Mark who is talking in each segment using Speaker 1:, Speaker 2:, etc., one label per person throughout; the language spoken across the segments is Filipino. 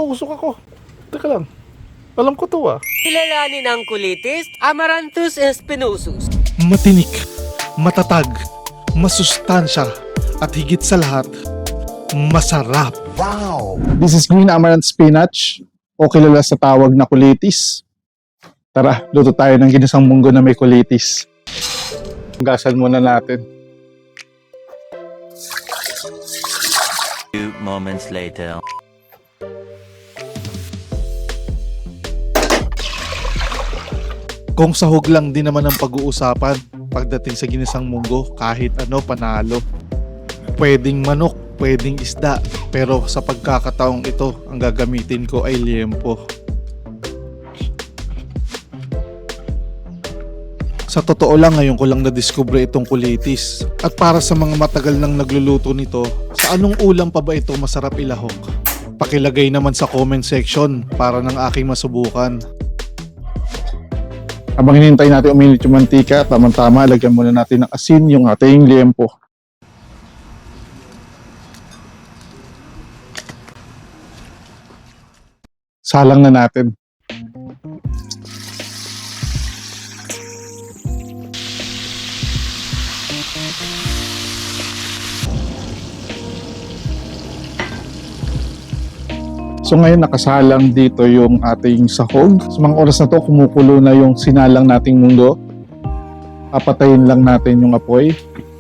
Speaker 1: Natusok ako. Teka lang. Alam ko to
Speaker 2: Kilalanin ang kulitis, Amaranthus espinosus.
Speaker 1: Matinik, matatag, masustansya, at higit sa lahat, masarap.
Speaker 3: This is green amaranth spinach o kilala sa tawag na kulitis. Tara, luto tayo ng ginisang munggo na may kulitis. Gasan muna natin.
Speaker 4: Few moments later.
Speaker 1: Kung sahog lang din naman ang pag-uusapan pagdating sa ginisang munggo, kahit ano panalo. Pwedeng manok, pwedeng isda, pero sa pagkakataong ito, ang gagamitin ko ay liempo. Sa totoo lang, ngayon ko lang nadiskubre itong kulitis. At para sa mga matagal nang nagluluto nito, sa anong ulam pa ba ito masarap ilahok? Pakilagay naman sa comment section para ng aking masubukan.
Speaker 3: Habang hinihintay natin uminit yung mantika, tamang-tama, lagyan muna natin ng asin yung ating liempo. Salang na natin. So ngayon nakasalang dito yung ating sahog. Sa mga oras na to, kumukulo na yung sinalang nating munggo. Papatayin lang natin yung apoy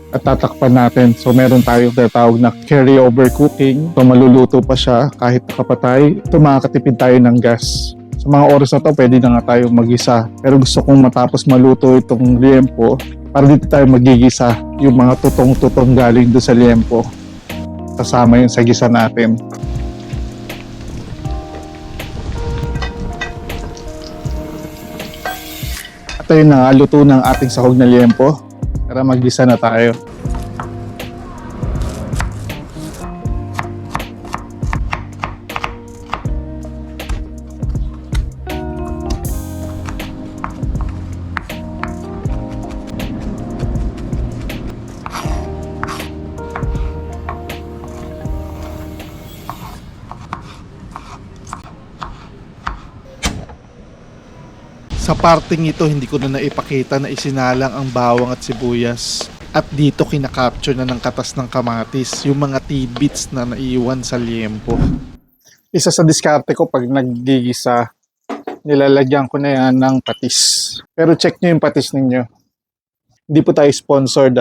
Speaker 3: at tatakpan natin. So meron tayong tinatawag na carry over cooking. So maluluto pa siya kahit nakapatay. Ito makakatipid tayo ng gas. Sa mga oras na to, pwede na nga tayong magisa. Pero gusto kong matapos maluto itong liempo para dito tayo magigisa yung mga tutong-tutong galing doon sa liempo. Kasama yun sa gisa natin. Ito yung luto ng ating sahog na liempo. Tara, maggisa na tayo.
Speaker 1: Sa parting ito, hindi ko na naipakita na isinalang ang bawang at sibuyas. At dito kinakapture na ng katas ng kamatis, yung mga tidbits na naiwan sa liempo.
Speaker 3: Isa sa diskarte ko pag naggigisa, nilalagyan ko na yan ng patis. Pero check nyo yung patis ninyo. Hindi po tayo sponsored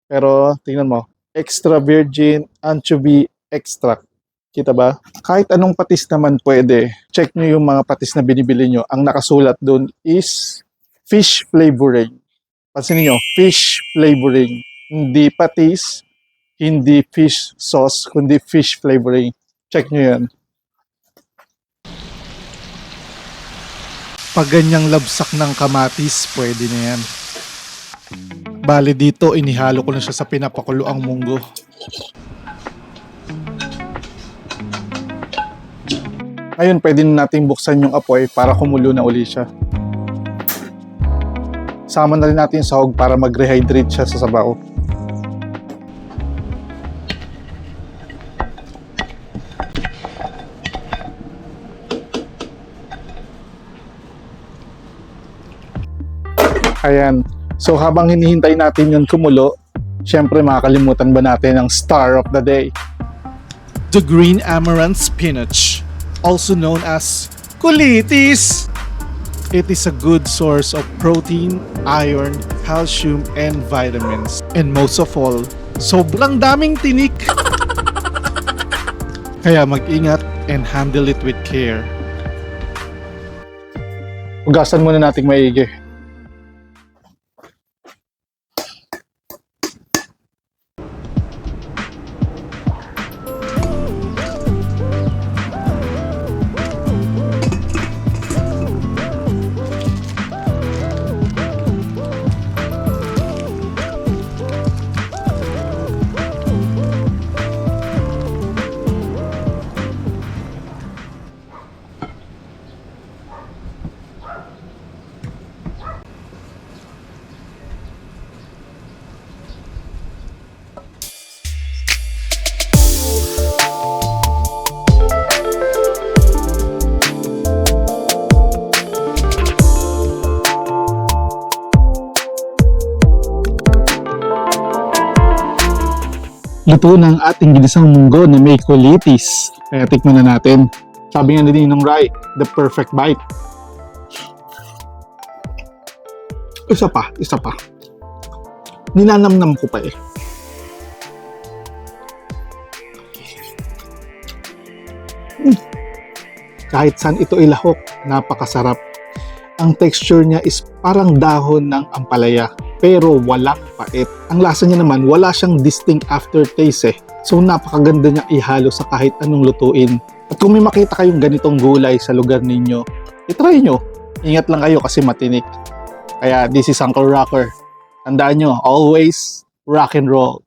Speaker 3: pero tingnan mo, extra virgin anchovy extract. Kita ba? Kahit anong patis naman pwede. Check nyo yung mga patis na binibili nyo. Ang nakasulat doon is fish flavoring. Pansinin nyo, fish flavoring. Hindi patis, hindi fish sauce, kundi fish flavoring. Check nyo yan.
Speaker 1: Pag ganyang labsak ng kamatis, pwede na yan. Bali dito, inihalo ko na siya sa pinapakuloang munggo.
Speaker 3: Ngayon, pwede na natin buksan yung apoy para kumulo na uli siya. Sama na rin natin yung sahog para mag-rehydrate siya sa sabaw. Ayan. So habang hinihintay natin yung kumulo, syempre makakalimutan ba natin ang star of the day?
Speaker 1: The green amaranth spinach, also known as kulitis. It is a good source of protein, iron, calcium, and vitamins. And most of all, sobrang daming tinik. Kaya mag-ingat and handle it with care.
Speaker 3: Hugasan muna natin maigi. Luto ng ating ginisang munggo na may colitis. Kaya tikman na natin. Sabi nga ni Ninong Rai, the perfect bite. Isa pa. Ninanamnam ko pa eh. Kahit saan ito ilahok, napakasarap. Ang texture niya is parang dahon ng ampalaya, pero walang pait. Ang lasa niya naman, wala siyang distinct aftertaste eh. So napakaganda niya ihalo sa kahit anong lutuin. At kung may makita kayong ganitong gulay sa lugar ninyo, itry nyo. Ingat lang kayo kasi matinik. Kaya this is Uncle Rocker. Tandaan nyo, always rock and roll.